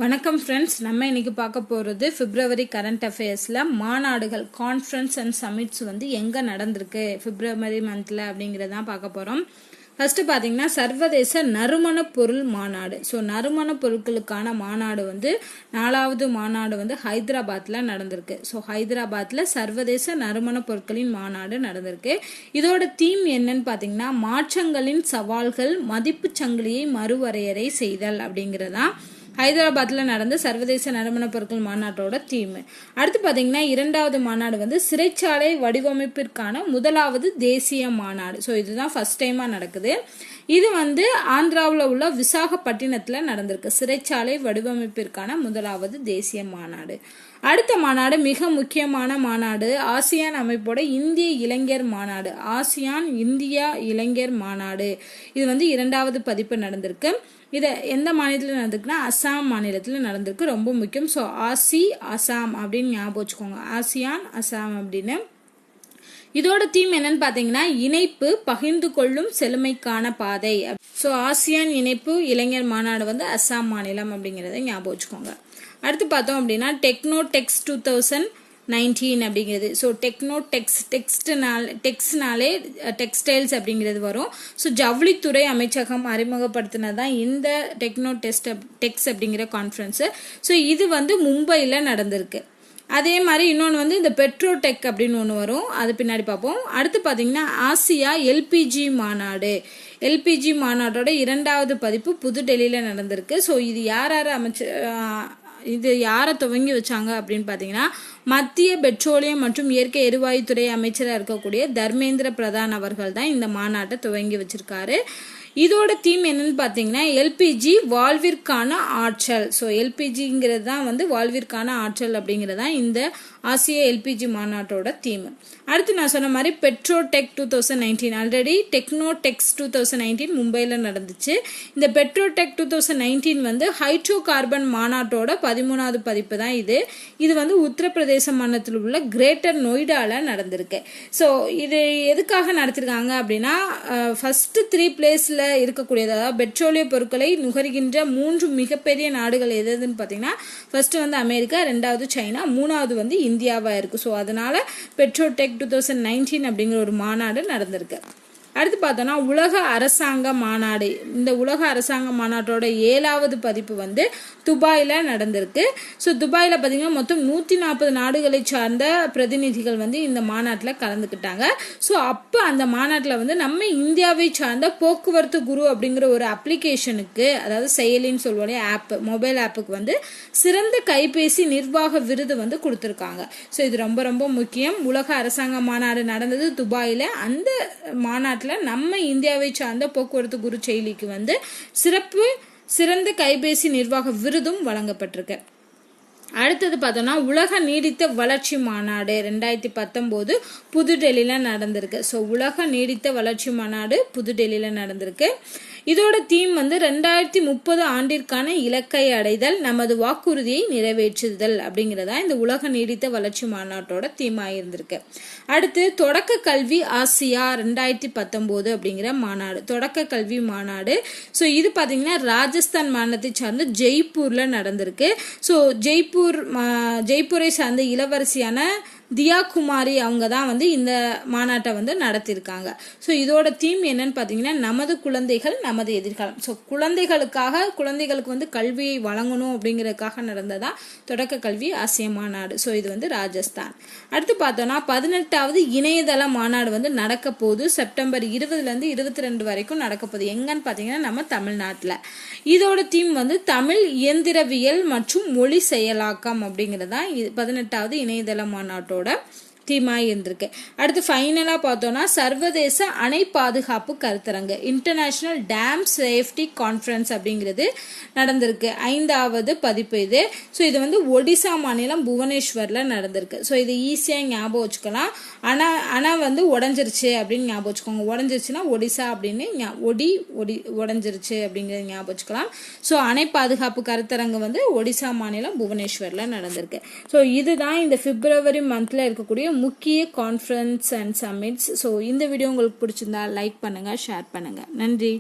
வணக்கம் ஃப்ரெண்ட்ஸ், நம்ம இன்னைக்கு பார்க்க போகிறது பிப்ரவரி கரண்ட் அஃபேர்ஸில் மாநாடுகள் கான்ஃபரன்ஸ் அண்ட் சமிட்ஸ் வந்து எங்கே நடந்திருக்கு பிப்ரவரி மந்தில் அப்படிங்கிறதான் பார்க்க போகிறோம். ஃபர்ஸ்ட் பார்த்தீங்கன்னா சர்வதேச நறுமண பொருள் மாநாடு. ஸோ நறுமண பொருட்களுக்கான மாநாடு வந்து 4வது மாநாடு வந்து ஹைதராபாத்தில் நடந்திருக்கு. ஸோ ஹைதராபாத்தில் சர்வதேச நறுமண பொருட்களின் மாநாடு நடந்திருக்கு. இதோட தீம் என்னன்னு பார்த்தீங்கன்னா மாற்றங்களின் சவால்கள், மதிப்பு சங்கிலியை மறுவரையறை செய்தல் அப்படிங்கிறதான் ஹைதராபாத்தில் நடந்த சர்வதேச நறுமண பொருட்கள் மாநாட்டோட தீம். அடுத்து பார்த்தீங்கன்னா 2வது மாநாடு வந்து சிறைச்சாலை வடிவமைப்பிற்கான 1வது தேசிய மாநாடு. ஸோ இதுதான் ஃபர்ஸ்ட் டைமாக நடக்குது. இது வந்து ஆந்திராவில் உள்ள விசாகப்பட்டினத்தில் நடந்திருக்கு. சிறைச்சாலை வடிவமைப்பிற்கான 1வது தேசிய மாநாடு. அடுத்த மாநாடு மிக முக்கியமான மாநாடு, ஆசியான் அமைப்போட இந்திய இளைஞர் மாநாடு. ஆசியான் இந்தியா இளைஞர் மாநாடு இது வந்து 2வது பதிப்பு நடந்திருக்கு. இதை எந்த மாநிலத்தில் நடந்திருக்குன்னா அசாம் மாநிலத்தில் நடந்திருக்கு. ரொம்ப முக்கியம். ஸோ அசாம் அப்படின்னு ஞாபகம் வச்சுக்கோங்க. ஆசியான் அசாம் அப்படின்னு. இதோட தீம் என்னன்னு பார்த்தீங்கன்னா இணைப்பு, பகிர்ந்து கொள்ளும் செழுமைக்கான பாதை. ஸோ ஆசியான் இணைப்பு இளைஞர் மாநாடு வந்து அசாம் மாநிலம் அப்படிங்கிறத ஞாபகம் வச்சுக்கோங்க. அடுத்து பார்த்தோம் அப்படின்னா டெக்னோடெக்ஸ் 2019 அப்படிங்கிறது. ஸோ டெக்ஸ்ட்னாலே டெக்ஸ்டைல்ஸ் அப்படிங்கிறது வரும். ஸோ ஜவுளித்துறை அமைச்சகம் அறிமுகப்படுத்தினதான் இந்த டெக்ஸ் அப்படிங்கிற கான்ஃபரன்ஸு. ஸோ இது வந்து மும்பையில் நடந்திருக்கு. அதே மாதிரி இன்னொன்று வந்து இந்த பெட்ரோடெக் அப்படின்னு ஒன்று வரும், அது பின்னாடி பார்ப்போம். அடுத்து பார்த்தீங்கன்னா ஆசியா எல்பிஜி மாநாடு. எல்பிஜி மாநாட்டோட 2வது பதிப்பு புதுடெல்லியில் நடந்திருக்கு. ஸோ இது யாரை துவங்கி வச்சாங்க அப்படின்னு பார்த்தீங்கன்னா மத்திய பெட்ரோலியம் மற்றும் இயற்கை எரிவாயுத்துறை அமைச்சராக இருக்கக்கூடிய தர்மேந்திர பிரதான் அவர்கள் தான் இந்த மாநாட்டை துவங்கி வச்சிருக்காரு. இதோட தீம் என்னன்னு பார்த்தீங்கன்னா எல்பிஜி வாழ்விற்கான ஆற்றல். ஸோ எல்பிஜிங்கிறது தான் வந்து வாழ்விற்கான ஆற்றல் அப்படிங்கிறது தான் இந்த ஆசிய எல்பிஜி மாநாட்டோட தீம். அடுத்து நான் சொன்ன மாதிரி பெட்ரோடெக் 2019 ஆல்ரெடி டெக்னோடெக்ஸ் 2019 மும்பையில் நடந்துச்சு. இந்த பெட்ரோடெக் 2019 வந்து ஹைட்ரோ கார்பன் மாநாட்டோட 13வது பதிப்பு தான் இது. இது வந்து உத்தரப்பிரதேச மாநிலத்தில் உள்ள கிரேட்டர் நொய்டாவில் நடந்திருக்கு. ஸோ இது எதுக்காக நடத்திருக்காங்க அப்படின்னா ஃபர்ஸ்ட் 3 பிளேஸில் இருக்கக்கூடியது, அதாவது பெட்ரோலிய பொருட்களை நுகர்கின்ற 3 மிகப்பெரிய நாடுகள் எதுன்னு பார்த்தீங்கன்னா ஃபர்ஸ்ட் வந்து அமெரிக்கா, 2வது சைனா, 3வது வந்து இந்தியாவா இருக்கு. ஸோ அதனால பெட்ரோடெக் 2019 அப்படிங்கிற ஒரு மாநாடு நடந்திருக்கு. அடுத்து பார்த்தோம்னா உலக அரசாங்க மாநாடு. இந்த உலக அரசாங்க மாநாட்டோட 7வது பதிப்பு வந்து துபாயில் நடந்திருக்கு. ஸோ துபாயில் பார்த்தீங்கன்னா மொத்தம் 140 நாடுகளை சார்ந்த பிரதிநிதிகள் வந்து இந்த மாநாட்டில் கலந்துக்கிட்டாங்க. ஸோ அப்போ அந்த மாநாட்டில் வந்து நம்ம இந்தியாவை சார்ந்த போக்குவரத்து குரு அப்படிங்கிற ஒரு அப்ளிகேஷனுக்கு, அதாவது செயலின்னு சொல்லுவோம் ஆப், மொபைல் ஆப்புக்கு வந்து சிறந்த கைபேசி நிர்வாக விருது வந்து கொடுத்துருக்காங்க. ஸோ இது ரொம்ப ரொம்ப முக்கியம். உலக அரசாங்க மாநாடு நடந்தது துபாயில். அந்த மாநாட்டில் நம்ம இந்தியாவை சார்ந்த போக்குவரத்து குரு செயலிக்கு வந்து சிறந்த கைபேசி நிர்வாக விருதும் வழங்கப்பட்டிருக்கு. அடுத்தது பார்த்தோம்னா உலக நீடித்த வளர்ச்சி மாநாடு 2019 புதுடெல்லியில் நடந்திருக்கு. ஸோ உலக நீடித்த வளர்ச்சி மாநாடு புதுடெல்லியில் நடந்திருக்கு. இதோட தீம் வந்து 2030 ஆண்டிற்கான இலக்கை அடைதல், நமது வாக்குறுதியை நிறைவேற்றுதல் அப்படிங்கிறதா இந்த உலக நீடித்த வளர்ச்சி மாநாட்டோட தீமாக இருந்திருக்கு. அடுத்து தொடக்க கல்வி ஆசியா 2019 அப்படிங்கிற மாநாடு, தொடக்க கல்வி மாநாடு. ஸோ இது பார்த்தீங்கன்னா ராஜஸ்தான் மாநிலத்தை சார்ந்த ஜெய்ப்பூரில் நடந்திருக்கு. ஸோ ஜெய்ப்பூரை சார்ந்த இளவரசியான தியா குமாரி அவங்க தான் வந்து இந்த மாநாட்டை வந்து நடத்தியிருக்காங்க. ஸோ இதோட தீம் என்னன்னு பார்த்தீங்கன்னா நமது குழந்தைகள் நமது எதிர்காலம். ஸோ குழந்தைகளுக்கு வந்து கல்வியை வழங்கணும் அப்படிங்கிறதுக்காக நடந்ததா தொடக்க கல்வி ஆசிய மாநாடு. ஸோ இது வந்து ராஜஸ்தான். அடுத்து பார்த்தோம்னா 18வது இணையதள மாநாடு வந்து நடக்க போகுது. செப்டம்பர் 20லேருந்து 22 வரைக்கும் நடக்க போகுது. எங்கன்னு பார்த்தீங்கன்னா நம்ம தமிழ்நாட்டில். இதோட தீம் வந்து தமிழ் இயந்திரவியல் மற்றும் மொழி செயலாக்கம் அப்படிங்கிறதா 18வது இணையதள மாநாட்டோட தீமாய் இருந்திருக்கு. அடுத்து ஃபைனலாக பார்த்தோம்னா சர்வதேச அணை பாதுகாப்பு கருத்தரங்கு, இன்டர்நேஷனல் டேம் சேஃப்டி கான்ஃபரன்ஸ் அப்படிங்கிறது நடந்திருக்கு. 5வது பதிப்பு இது. ஸோ இது வந்து ஒடிசா மாநிலம் புவனேஸ்வரில் நடந்திருக்கு. ஸோ இது ஈஸியாக ஞாபகம் வச்சுக்கலாம். அணை வந்து உடஞ்சிருச்சு அப்படின்னு ஞாபகம் வச்சுக்கோங்க. உடஞ்சிருச்சுன்னா ஒடிசா அப்படின்னு உடஞ்சிருச்சு அப்படிங்கிறது ஞாபகம் வச்சுக்கலாம். ஸோ அணை பாதுகாப்பு கருத்தரங்கு வந்து ஒடிசா மாநிலம் புவனேஸ்வரில் நடந்திருக்கு. ஸோ இதுதான் இந்த பிப்ரவரி மந்த்ல இருக்கக்கூடிய முக்கிய கான்ஃபரன்ஸ் அண்ட் சமிட்ஸ். ஸோ இந்த வீடியோ உங்களுக்கு பிடிச்சிருந்தா லைக் பண்ணுங்க, ஷேர் பண்ணுங்க. நன்றி.